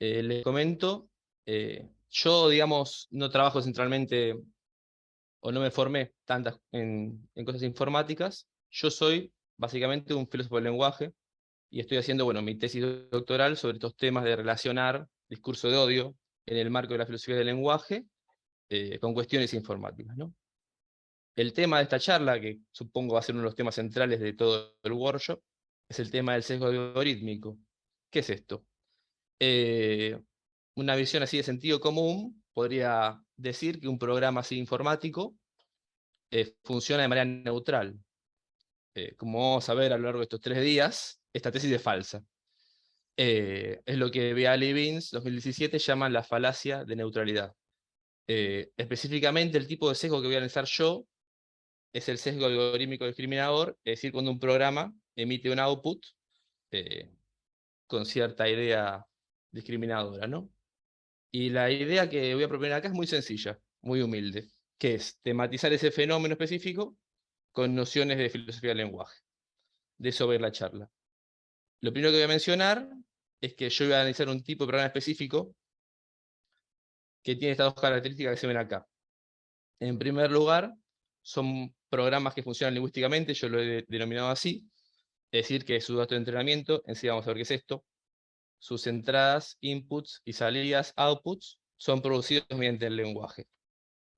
Les comento, yo, digamos, no trabajo centralmente o no me formé tantas en cosas informáticas. Yo soy básicamente un filósofo del lenguaje y estoy haciendo, bueno, mi tesis doctoral sobre estos temas de relacionar discurso de odio en el marco de la filosofía del lenguaje con cuestiones informáticas, ¿no? El tema de esta charla, que supongo va a ser uno de los temas centrales de todo el workshop, es el tema del sesgo algorítmico. ¿Qué es esto? Eh, una visión así de sentido común podría decir que un programa así informático funciona de manera neutral. Como vamos a ver a lo largo de estos 3 días, esta tesis es falsa. Es lo que Beal y Beans 2017 llaman la falacia de neutralidad. Específicamente el tipo de sesgo que voy a analizar yo es el sesgo algorítmico discriminador, es decir, cuando un programa emite un output eh, con cierta idea discriminadora, ¿no? Y la idea que voy a proponer acá es muy sencilla, muy humilde, que es tematizar ese fenómeno específico con nociones de filosofía del lenguaje. De eso va a ir la charla. Lo primero que voy a mencionar es que yo voy a analizar un tipo de programa específico que tiene estas dos características que se ven acá. En primer lugar, son programas que funcionan lingüísticamente, yo lo he denominado así, es decir, que su dato de entrenamiento, en sí vamos a ver qué es esto, sus entradas, inputs y salidas, outputs, son producidos mediante el lenguaje.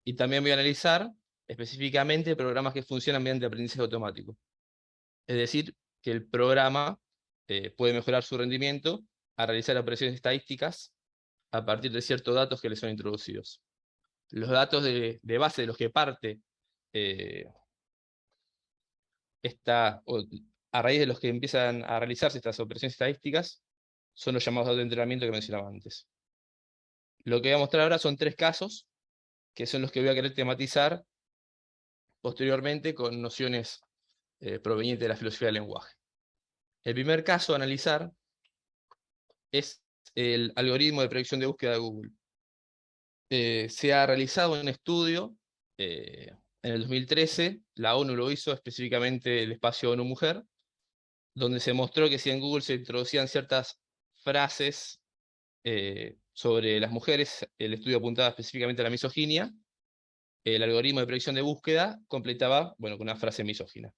Y también voy a analizar específicamente programas que funcionan mediante aprendizaje automático. Es decir, que el programa puede mejorar su rendimiento a realizar operaciones estadísticas a partir de ciertos datos que le son introducidos. Los datos de base de los que parte eh, a raíz de los que empiezan a realizarse estas operaciones estadísticas, son los llamados datos de entrenamiento que mencionaba antes. Lo que voy a mostrar ahora son 3 casos, que son los que voy a querer tematizar posteriormente con nociones provenientes de la filosofía del lenguaje. El primer caso a analizar es el algoritmo de predicción de búsqueda de Google. Se ha realizado un estudio en el 2013, la ONU lo hizo, específicamente el espacio ONU Mujer, donde se mostró que si en Google se introducían ciertas frases sobre las mujeres, el estudio apuntaba específicamente a la misoginia, el algoritmo de predicción de búsqueda completaba, bueno, con una frase misógina,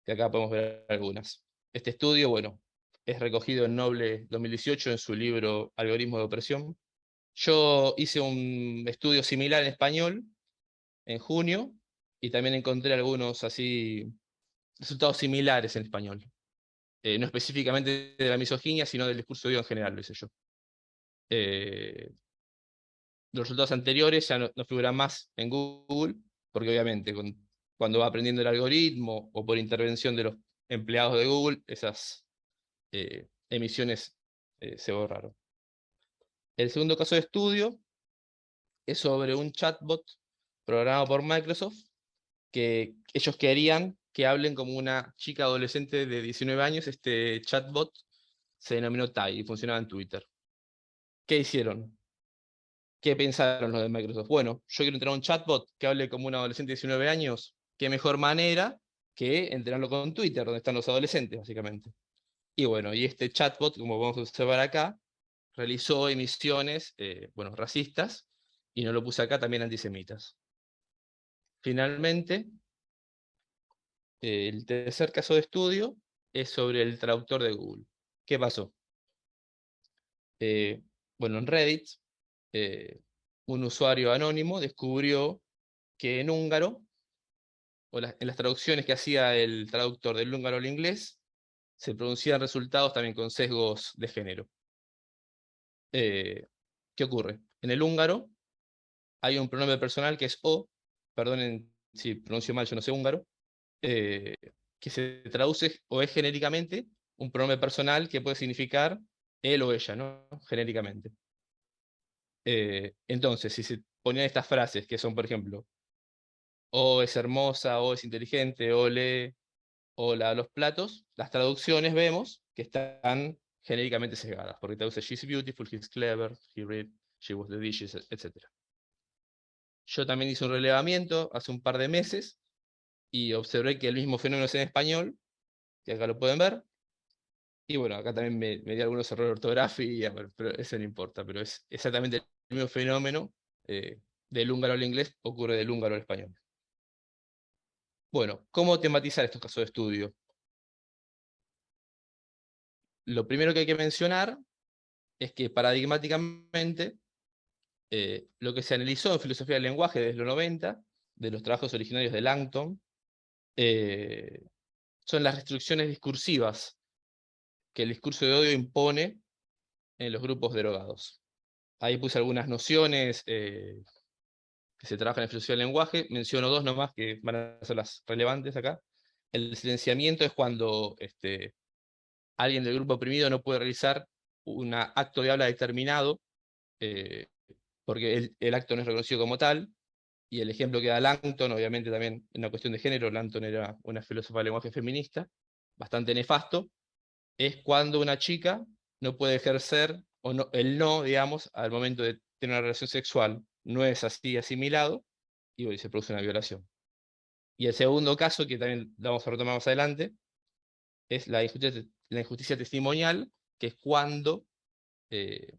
que acá podemos ver algunas. Este estudio, bueno, es recogido en Noble 2018 en su libro Algoritmo de opresión. Yo hice un estudio similar en español en junio y también encontré algunos así resultados similares en español. No específicamente de la misoginia, sino del discurso de odio en general, lo hice yo. Eh, los resultados anteriores ya no figuran más en Google, porque obviamente cuando va aprendiendo el algoritmo o por intervención de los empleados de Google, esas emisiones se borraron. El segundo caso de estudio es sobre un chatbot programado por Microsoft, que ellos querían que hablen como una chica adolescente de 19 años. Este chatbot se denominó Tai y funcionaba en Twitter. ¿Qué hicieron? ¿Qué pensaron los de Microsoft? Bueno, yo quiero entrenar un chatbot que hable como un adolescente de 19 años. ¿Qué mejor manera que entrenarlo con Twitter, donde están los adolescentes, básicamente? Y bueno, y este chatbot, como vamos a observar acá, realizó emisiones, bueno, racistas, y no lo puse acá, también antisemitas. Finalmente, el tercer caso de estudio es sobre el traductor de Google. ¿Qué pasó? Eh, bueno, en Reddit, eh, un usuario anónimo descubrió que en húngaro, en las traducciones que hacía el traductor del húngaro al inglés, se producían resultados también con sesgos de género. Eh, ¿Qué ocurre? En el húngaro hay un pronombre personal que es o, perdonen si pronuncio mal, yo no sé húngaro, eh, que se traduce o es genéricamente un pronombre personal que puede significar él o ella, ¿no? Genéricamente. Entonces, si se ponían estas frases que son, por ejemplo, o es hermosa, o es inteligente, o lee, o lava los platos, las traducciones vemos que están genéricamente sesgadas, porque traduce she's beautiful, he's clever, he read, she was the dishes, etc. Yo también hice un relevamiento hace un par de meses y observé que el mismo fenómeno es en español, que acá lo pueden ver, Y bueno, acá también me di algunos errores de ortografía, pero eso no importa, pero es exactamente el mismo fenómeno. Del húngaro al inglés ocurre del húngaro al español. Bueno, ¿cómo tematizar estos casos de estudio? Lo primero que hay que mencionar es que paradigmáticamente lo que se analizó en filosofía del lenguaje desde los 90, de los trabajos originarios de Langton, eh, son las restricciones discursivas que el discurso de odio impone en los grupos drogados. Ahí puse algunas nociones que se trabajan en filosofía del lenguaje, menciono dos nomás que van a ser las relevantes acá. El silenciamiento es cuando alguien del grupo oprimido no puede realizar un acto de habla determinado, eh, porque el acto no es reconocido como tal. Y el ejemplo que da Langton, obviamente también en una cuestión de género, Langton era una filósofa del lenguaje feminista, bastante nefasto, es cuando una chica no puede ejercer, o no, el no, digamos, al momento de tener una relación sexual, no es así asimilado, y bueno, se produce una violación. Y el segundo caso, que también vamos a retomar más adelante, es la injusticia testimonial, que es cuando eh,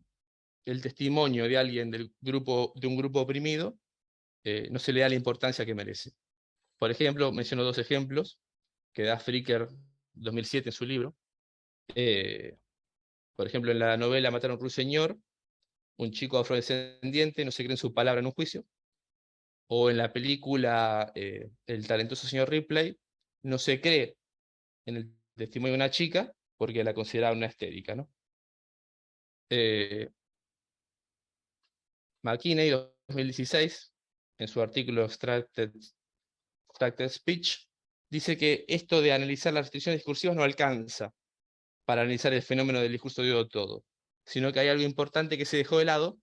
el testimonio de alguien del grupo, de un grupo oprimido no se le da la importancia que merece. Por ejemplo, menciono dos ejemplos que da Fricker 2007 en su libro. Eh, por ejemplo, en la novela Matar a un ruiseñor, un chico afrodescendiente no se cree en su palabra en un juicio. O en la película El talentoso señor Ripley, no se cree en el testimonio de una chica porque la considera una histérica, ¿no? Eh, McKinney, 2016, en su artículo Extracted Speech, dice que esto de analizar las restricciones discursivas no alcanza para analizar el fenómeno del discurso de odio todo, sino que hay algo importante que se dejó de lado,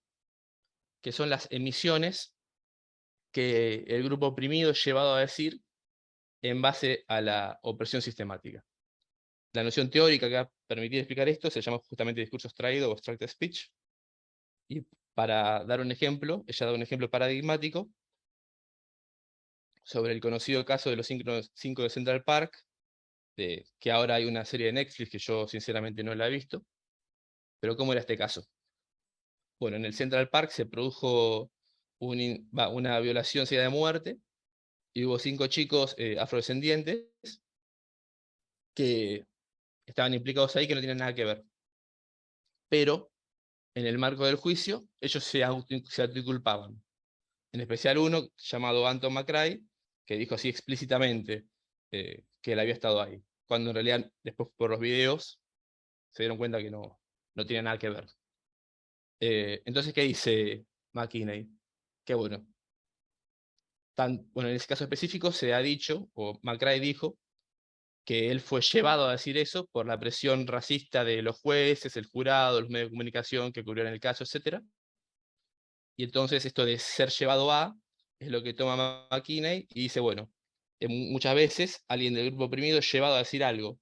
que son las emisiones que el grupo oprimido es llevado a decir en base a la opresión sistemática. La noción teórica que va a permitir explicar esto se llama justamente discurso extraído o extracted speech. Y para dar un ejemplo, ella da un ejemplo paradigmático sobre el conocido caso de los 5 de Central Park, que ahora hay una serie de Netflix que yo sinceramente no la he visto. Pero ¿cómo era este caso? Bueno, en el Central Park se produjo una violación seguida de muerte y hubo 5 chicos afrodescendientes que estaban implicados ahí que no tienen nada que ver. Pero en el marco del juicio, ellos se autoinculpaban. En especial uno llamado Anton McCrae, que dijo así explícitamente que él había estado ahí, cuando en realidad después por los videos se dieron cuenta que no tiene nada que ver. Entonces, ¿qué dice McKinney? Que bueno, bueno, en ese caso específico se ha dicho, o McCrae dijo, que él fue llevado a decir eso por la presión racista de los jueces, el jurado, los medios de comunicación que cubrieron el caso, etc. Y entonces esto de ser llevado a es lo que toma McKinney y dice, bueno, muchas veces alguien del grupo oprimido es llevado a decir algo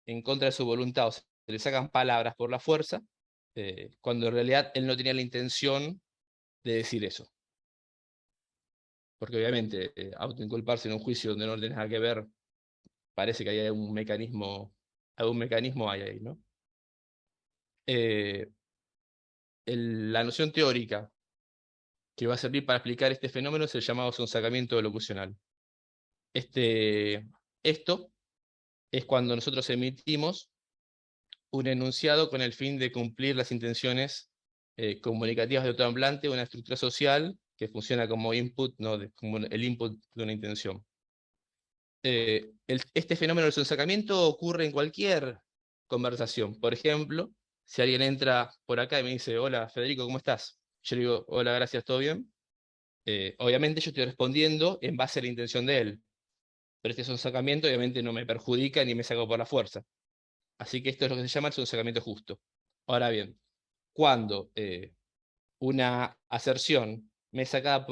en contra de su voluntad, o sea, se le sacan palabras por la fuerza, cuando en realidad él no tenía la intención de decir eso. Porque obviamente autoinculparse en un juicio donde no tiene nada que ver, parece que hay algún mecanismo hay ahí, ¿no? Eh, la noción teórica que va a servir para explicar este fenómeno es el llamado sonsacamiento locucional. Esto es cuando nosotros emitimos un enunciado con el fin de cumplir las intenciones comunicativas de otro hablante, una estructura social que funciona como input, ¿no? Como el input de una intención. Este fenómeno del sonsacamiento ocurre en cualquier conversación. Por ejemplo, si alguien entra por acá y me dice, hola Federico, ¿cómo estás? Yo le digo, hola, gracias, ¿todo bien? Obviamente yo estoy respondiendo en base a la intención de él, pero este sonsacamiento obviamente no me perjudica ni me saco por la fuerza. Así que esto es lo que se llama el sonsacamiento justo. Ahora bien, cuando una aserción me es sacada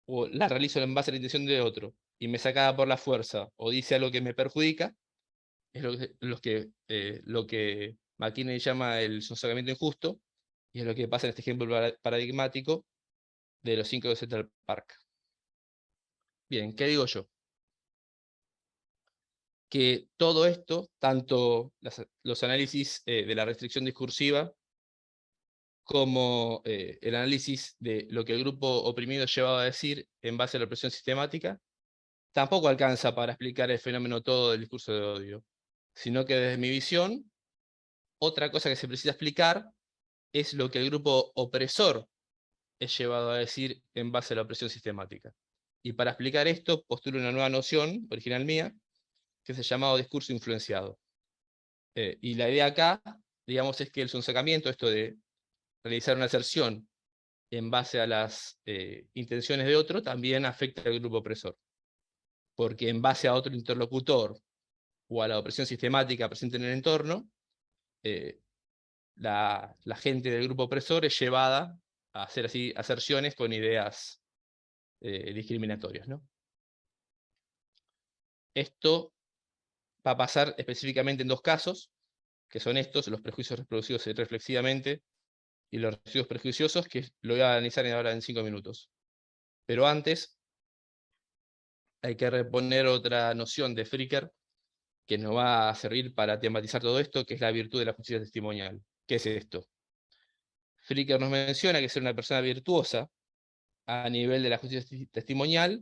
o la realizo en base a la intención de otro, y me sacada por la fuerza, o dice algo que me perjudica, es lo que McKinney llama el sonsacamiento injusto, y es lo que pasa en este ejemplo paradigmático de los 5 de Central Park. Bien, ¿qué digo yo? que todo esto, tanto los análisis de la restricción discursiva, como el análisis de lo que el grupo oprimido llevaba a decir en base a la opresión sistemática, tampoco alcanza para explicar el fenómeno todo del discurso de odio, sino que desde mi visión, otra cosa que se precisa explicar es lo que el grupo opresor es llevado a decir en base a la opresión sistemática. Y para explicar esto, postulo una nueva noción, original mía, que es el llamado discurso influenciado. Y la idea acá, digamos, es que el sonsacamiento, esto de realizar una aserción en base a las intenciones de otro, también afecta al grupo opresor. Porque en base a otro interlocutor o a la opresión sistemática presente en el entorno, la gente del grupo opresor es llevada a hacer así aserciones con ideas discriminatorias, ¿no? Esto va a pasar específicamente en dos casos, que son estos, los prejuicios reproducidos reflexivamente y los residuos prejuiciosos, que lo voy a analizar ahora en 5 minutos. Pero antes hay que reponer otra noción de Fricker que nos va a servir para tematizar todo esto, que es la virtud de la justicia testimonial. ¿Qué es esto? Fricker nos menciona que ser una persona virtuosa a nivel de la justicia testimonial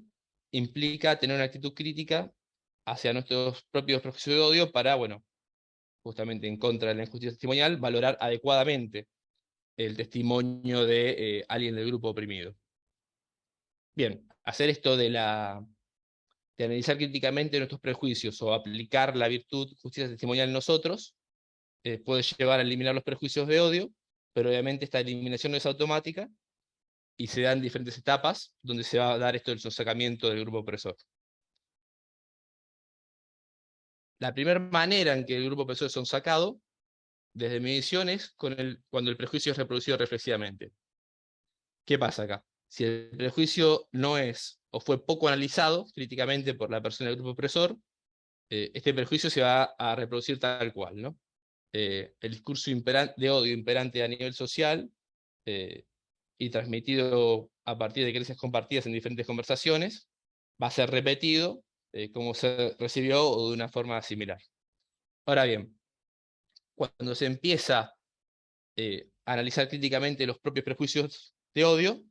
implica tener una actitud crítica hacia nuestros propios prejuicios de odio para, bueno, justamente en contra de la injusticia testimonial, valorar adecuadamente el testimonio de alguien del grupo oprimido. Bien, hacer esto de analizar críticamente nuestros prejuicios o aplicar la virtud justicia testimonial en nosotros, puede llevar a eliminar los prejuicios de odio, pero obviamente esta eliminación no es automática y se da en diferentes etapas donde se va a dar esto del sonsacamiento del grupo opresor. La primera manera en que el grupo opresor es sonsacado, desde mi visión, es cuando el prejuicio es reproducido reflexivamente. ¿Qué pasa acá? Si el prejuicio no es o fue poco analizado críticamente por la persona del grupo opresor, este prejuicio se va a reproducir tal cual, ¿no? El discurso de odio imperante a nivel social y transmitido a partir de creencias compartidas en diferentes conversaciones, va a ser repetido como se recibió o de una forma similar. Ahora bien, cuando se empieza a analizar críticamente los propios prejuicios de odio,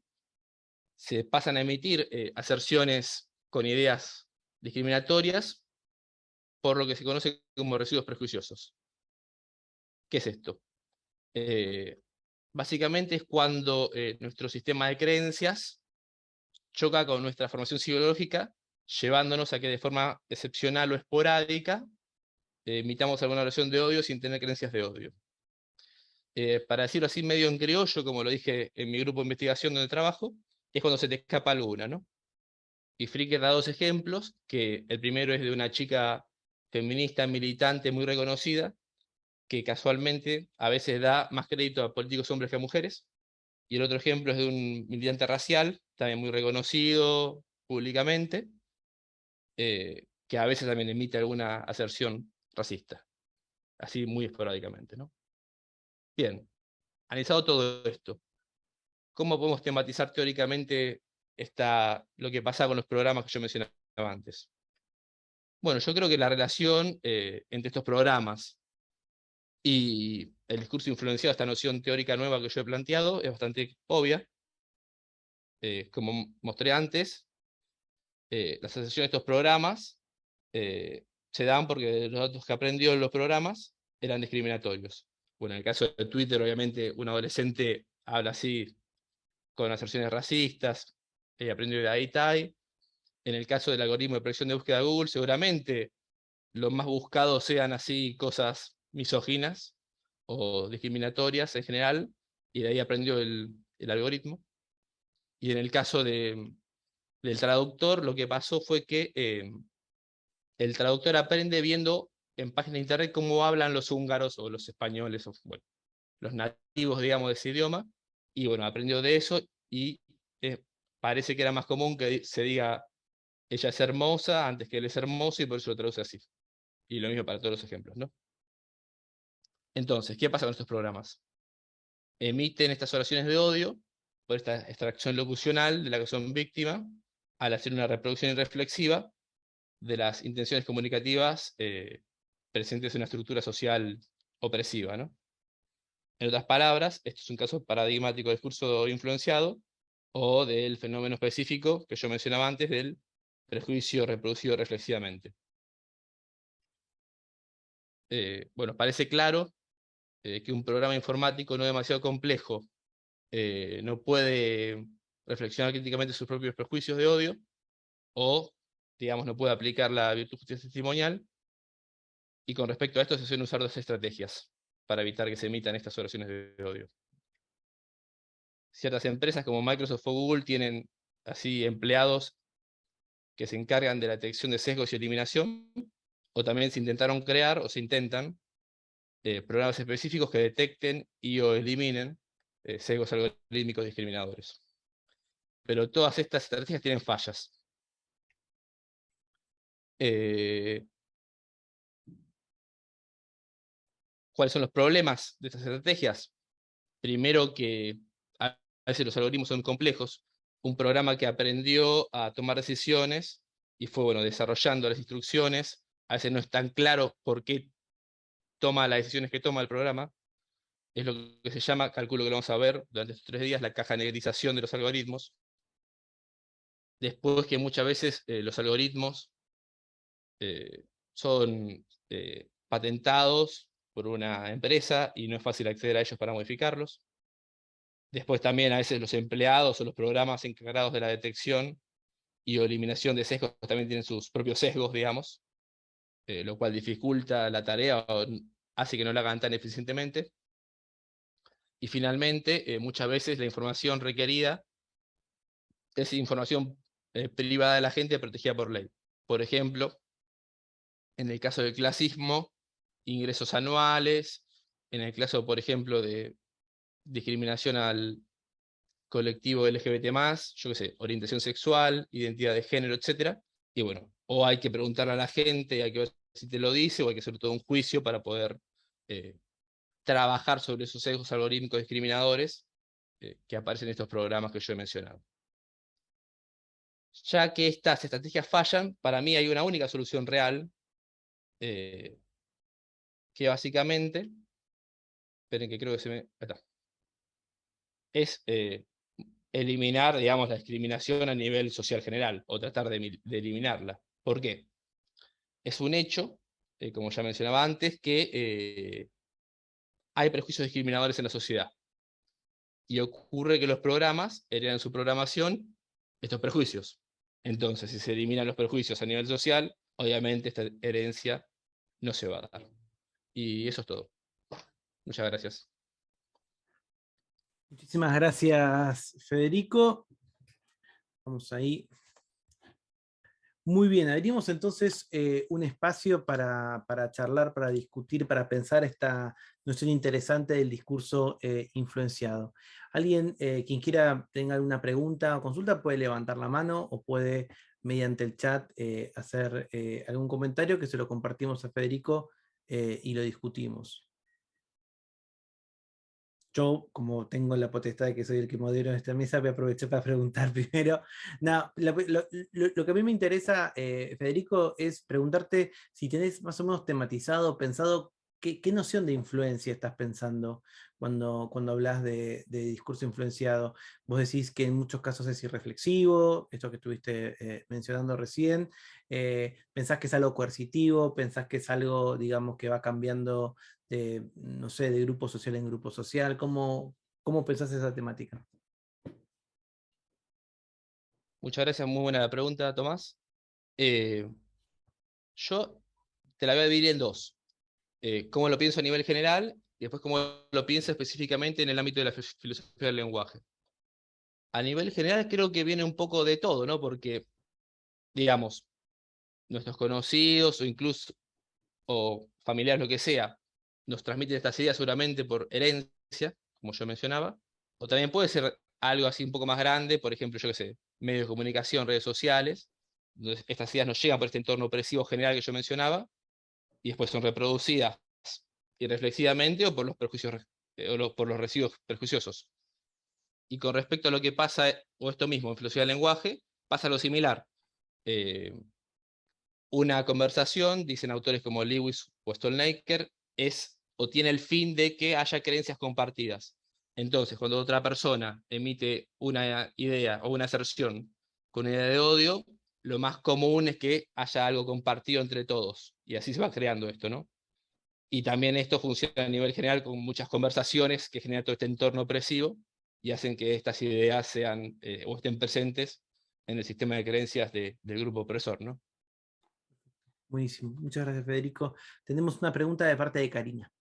se pasan a emitir aserciones con ideas discriminatorias por lo que se conoce como residuos prejuiciosos. ¿Qué es esto? Básicamente es cuando nuestro sistema de creencias choca con nuestra formación psicológica, llevándonos a que de forma excepcional o esporádica emitamos alguna relación de odio sin tener creencias de odio. Para decirlo así medio en criollo, como lo dije en mi grupo de investigación donde trabajo, es cuando se te escapa alguna, ¿no? Y Fricker da dos ejemplos, que el primero es de una chica feminista, militante, muy reconocida, que casualmente a veces da más crédito a políticos hombres que a mujeres, y el otro ejemplo es de un militante racial, también muy reconocido públicamente, que a veces también emite alguna aserción racista, así muy esporádicamente, ¿no? Bien, analizado todo esto, ¿cómo podemos tematizar teóricamente lo que pasa con los programas que yo mencionaba antes? Bueno, yo creo que la relación entre estos programas y el discurso influenciado, esta noción teórica nueva que yo he planteado, es bastante obvia. Como mostré antes, la asociación de estos programas se dan porque los datos que aprendió en los programas eran discriminatorios. Bueno, en el caso de Twitter, obviamente, un adolescente habla así con aserciones racistas, aprendió de ahí. En el caso del algoritmo de predicción de búsqueda de Google, seguramente los más buscados sean así cosas misóginas o discriminatorias en general, y de ahí aprendió el algoritmo. Y en el caso del traductor, lo que pasó fue que el traductor aprende viendo en páginas de internet cómo hablan los húngaros o los españoles, o, bueno, los nativos, digamos, de ese idioma, y bueno, aprendió de eso, y parece que era más común que se diga ella es hermosa antes que él es hermoso, y por eso lo traduce así. Y lo mismo para todos los ejemplos, ¿no? Entonces, ¿qué pasa con estos programas? Emiten estas oraciones de odio por esta extracción locucional de la que son víctimas, al hacer una reproducción irreflexiva, de las intenciones comunicativas presentes en una estructura social opresiva, ¿no? En otras palabras, esto es un caso paradigmático del discurso influenciado o del fenómeno específico que yo mencionaba antes del prejuicio reproducido reflexivamente. Bueno, parece claro que un programa informático no demasiado complejo no puede reflexionar críticamente sus propios prejuicios de odio, o, digamos, no puede aplicar la virtud justicia testimonial, y con respecto a esto se suelen usar dos estrategias para evitar que se emitan estas oraciones de odio. Ciertas empresas como Microsoft o Google tienen así empleados que se encargan de la detección de sesgos y eliminación, o también se intentaron crear o se intentan programas específicos que detecten y o eliminen sesgos algorítmicos discriminadores. Pero todas estas estrategias tienen fallas. ¿Cuáles son los problemas de estas estrategias? Primero, que a veces los algoritmos son complejos. Un programa que aprendió a tomar decisiones y fue, bueno, desarrollando las instrucciones, a veces no es tan claro por qué toma las decisiones que toma el programa. Es lo que se llama, calculo que lo vamos a ver durante estos 3 días, la caja negritización de los algoritmos. Después, que muchas veces los algoritmos son patentados por una empresa y no es fácil acceder a ellos para modificarlos. Después también a veces los empleados o los programas encargados de la detección y o eliminación de sesgos también tienen sus propios sesgos, digamos, lo cual dificulta la tarea o hace que no la hagan tan eficientemente. Y finalmente, muchas veces la información requerida es información privada de la gente protegida por ley. Por ejemplo, en el caso del clasismo, ingresos anuales, en el caso, por ejemplo, de discriminación al colectivo LGBT+, yo qué sé, orientación sexual, identidad de género, etcétera. Y bueno, o hay que preguntarle a la gente, hay que ver si te lo dice, o hay que hacer todo un juicio para poder eh, trabajar sobre esos sesgos algorítmicos discriminadores que aparecen en estos programas que yo he mencionado. Ya que estas estrategias fallan, para mí hay una única solución real, que básicamente, esperen que creo que se me... Ahí está, es eliminar, digamos, la discriminación a nivel social general, o tratar de eliminarla. ¿Por qué? Es un hecho, como ya mencionaba antes, que hay prejuicios discriminadores en la sociedad. Y ocurre que los programas heredan en su programación estos prejuicios. Entonces, si se eliminan los prejuicios a nivel social, obviamente esta herencia no se va a dar. Y eso es todo. Muchas gracias. Muchísimas gracias, Federico. Vamos ahí. Muy bien, abrimos entonces un espacio para charlar, para discutir, para pensar esta noción interesante del discurso influenciado. Alguien, quien quiera tenga alguna pregunta o consulta, puede levantar la mano o puede, mediante el chat, hacer algún comentario que se lo compartimos a Federico y lo discutimos. Yo, como tengo la potestad de que soy el que modero esta mesa, voy a aprovechar para preguntar primero. No, lo que a mí me interesa, Federico, es preguntarte si tenés más o menos tematizado, pensado, qué noción de influencia estás pensando cuando hablas de discurso influenciado. Vos decís que en muchos casos es irreflexivo, esto que estuviste mencionando recién. ¿Pensás que es algo coercitivo? ¿Pensás que es algo, digamos, que va cambiando de, no sé, de grupo social en grupo social? ¿Cómo pensás esa temática? Muchas gracias, muy buena la pregunta, Tomás. Eh, yo te la voy a dividir en dos. Cómo lo pienso a nivel general y después cómo lo pienso específicamente en el ámbito de la filosofía del lenguaje. A nivel general creo que viene un poco de todo, ¿no? Porque, digamos, nuestros conocidos o incluso o familiares, lo que sea, nos transmiten estas ideas seguramente por herencia, como yo mencionaba, o también puede ser algo así un poco más grande, por ejemplo, yo qué sé, medios de comunicación, redes sociales, donde estas ideas nos llegan por este entorno opresivo general que yo mencionaba, y después son reproducidas irreflexivamente o por los prejuicios por los residuos prejuiciosos. Y con respecto a lo que pasa, o esto mismo, en filosofía del lenguaje, pasa lo similar. Eh, una conversación, dicen autores como Lewis o Stolnaker, es o tiene el fin de que haya creencias compartidas. Entonces, cuando otra persona emite una idea o una aserción con una idea de odio, lo más común es que haya algo compartido entre todos. Y así se va creando esto, ¿no? Y también esto funciona a nivel general con muchas conversaciones que generan todo este entorno opresivo y hacen que estas ideas sean o estén presentes en el sistema de creencias del grupo opresor, ¿no? Buenísimo. Muchas gracias, Federico. Tenemos una pregunta de parte de Karina.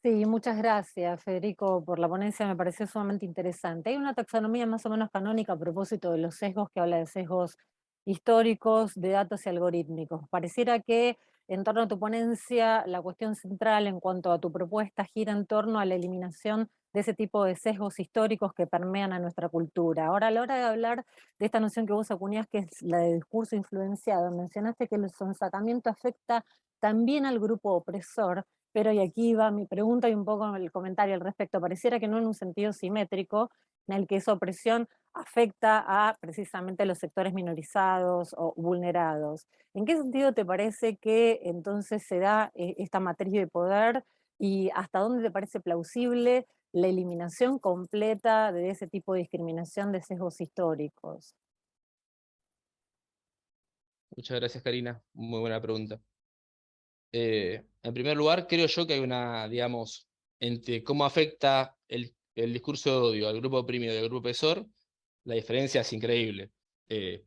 Sí, muchas gracias, Federico, por la ponencia, me pareció sumamente interesante. Hay una taxonomía más o menos canónica a propósito de los sesgos, que habla de sesgos históricos, de datos y algorítmicos. Pareciera que en torno a tu ponencia, la cuestión central en cuanto a tu propuesta gira en torno a la eliminación de ese tipo de sesgos históricos que permean a nuestra cultura. Ahora, a la hora de hablar de esta noción que vos acuñás, que es la de discurso influenciado, mencionaste que el sonsacamiento afecta también al grupo opresor, pero y aquí va mi pregunta y un poco el comentario al respecto. Pareciera que no en un sentido simétrico, en el que esa opresión afecta a precisamente los sectores minorizados o vulnerados. ¿En qué sentido te parece que entonces se da esta matriz de poder y hasta dónde te parece plausible la eliminación completa de ese tipo de discriminación de sesgos históricos? Muchas gracias, Karina. Muy buena pregunta. En primer lugar, creo yo que hay una, digamos, entre cómo afecta el discurso de odio al grupo oprimido y al grupo opresor, la diferencia es increíble.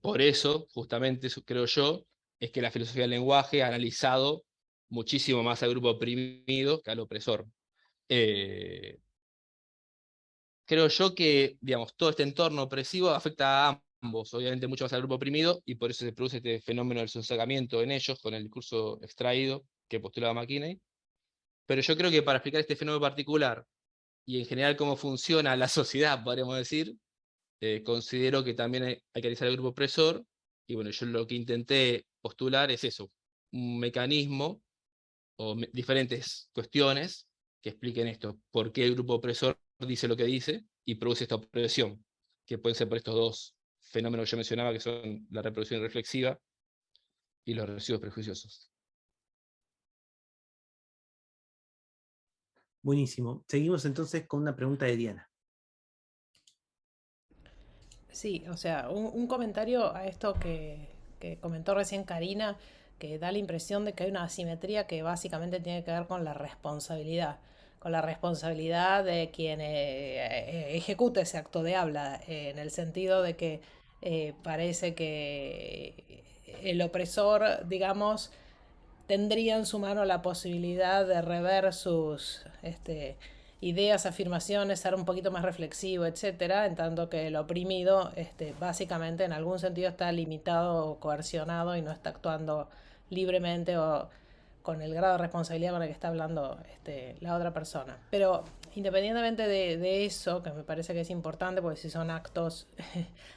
Por eso, justamente, creo yo, es que la filosofía del lenguaje ha analizado muchísimo más al grupo oprimido que al opresor. Eh, Creo yo que, digamos, todo este entorno opresivo afecta a ambos, obviamente mucho más al grupo oprimido, y por eso se produce este fenómeno del sonsacamiento en ellos, con el discurso extraído que postulaba McKinney. Pero yo creo que para explicar este fenómeno particular, y en general cómo funciona la sociedad, podríamos decir, considero que también hay que analizar el grupo opresor, y bueno, yo lo que intenté postular es eso, un mecanismo o diferentes cuestiones que expliquen esto, por qué el grupo opresor dice lo que dice y produce esta opresión, que pueden ser por estos dos fenómenos que yo mencionaba, que son la reproducción reflexiva y los residuos prejuiciosos. Buenísimo. Seguimos entonces con una pregunta de Diana. Sí, o sea, un comentario a esto que comentó recién Karina, que da la impresión de que hay una asimetría que básicamente tiene que ver con la responsabilidad de quien ejecuta ese acto de habla, en el sentido de que parece que el opresor, digamos, tendría en su mano la posibilidad de rever sus ideas, afirmaciones, ser un poquito más reflexivo, etcétera, en tanto que el oprimido básicamente en algún sentido está limitado o coercionado y no está actuando libremente o con el grado de responsabilidad con el que está hablando la otra persona. Pero independientemente de eso, que me parece que es importante, porque si son actos,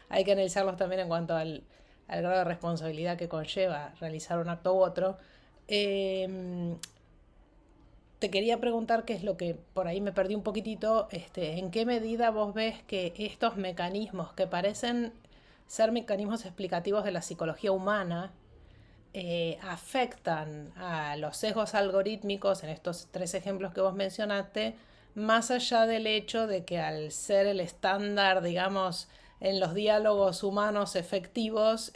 hay que analizarlos también en cuanto al grado de responsabilidad que conlleva realizar un acto u otro. Eh, Te quería preguntar qué es lo que por ahí me perdí un poquitito, en qué medida vos ves que estos mecanismos que parecen ser mecanismos explicativos de la psicología humana afectan a los sesgos algorítmicos en estos tres ejemplos que vos mencionaste, más allá del hecho de que al ser el estándar, digamos, en los diálogos humanos efectivos,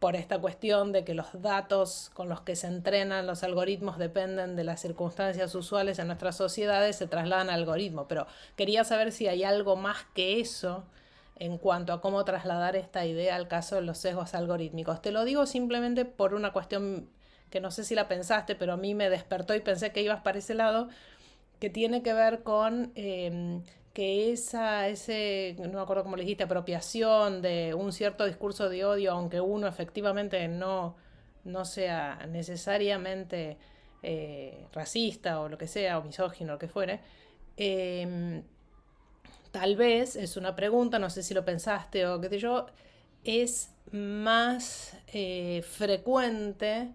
por esta cuestión de que los datos con los que se entrenan los algoritmos dependen de las circunstancias usuales en nuestras sociedades, se trasladan al algoritmo. Pero quería saber si hay algo más que eso en cuanto a cómo trasladar esta idea al caso de los sesgos algorítmicos. Te lo digo simplemente por una cuestión que no sé si la pensaste, pero a mí me despertó y pensé que ibas para ese lado, que tiene que ver con que no me acuerdo cómo le dijiste, apropiación de un cierto discurso de odio, aunque uno efectivamente no sea necesariamente racista o lo que sea, o misógino, o lo que fuere, eh, tal vez, es una pregunta, no sé si lo pensaste o qué sé yo, es más frecuente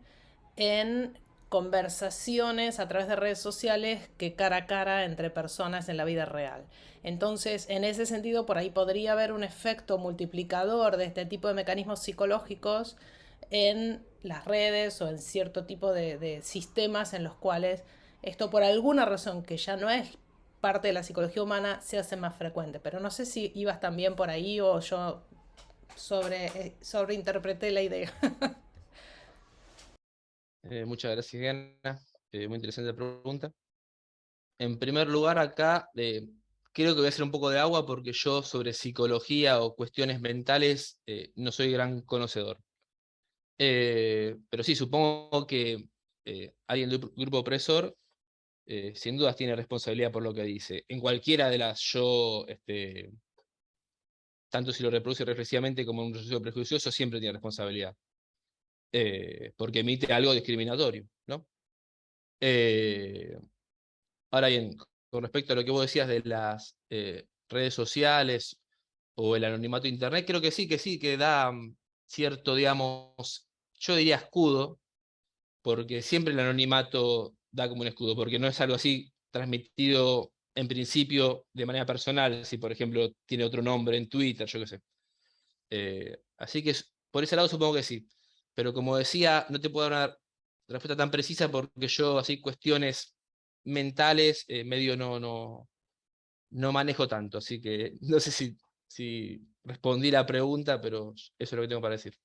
en conversaciones a través de redes sociales que cara a cara entre personas en la vida real. Entonces, en ese sentido, por ahí podría haber un efecto multiplicador de este tipo de mecanismos psicológicos en las redes o en cierto tipo de sistemas en los cuales esto, por alguna razón que ya no es parte de la psicología humana, se hace más frecuente. Pero no sé si ibas también por ahí o yo sobreinterpreté la idea. Muchas gracias, Diana. Muy interesante la pregunta. En primer lugar, acá creo que voy a hacer un poco de agua porque yo sobre psicología o cuestiones mentales no soy gran conocedor. Pero sí, supongo que alguien del grupo opresor sin dudas tiene responsabilidad por lo que dice. En cualquiera de las tanto si lo reproduce reflexivamente como en un proceso prejuicioso, siempre tiene responsabilidad. Porque emite algo discriminatorio, ¿no? Ahora bien, con respecto a lo que vos decías de las redes sociales o el anonimato de Internet, creo que sí, que da cierto, digamos, yo diría escudo, porque siempre el anonimato da como un escudo, porque no es algo así transmitido en principio de manera personal, si por ejemplo tiene otro nombre en Twitter, yo qué sé. Así que por ese lado supongo que sí. Pero como decía, no te puedo dar una respuesta tan precisa porque yo así cuestiones mentales medio no manejo tanto. Así que no sé si respondí la pregunta, pero eso es lo que tengo para decir.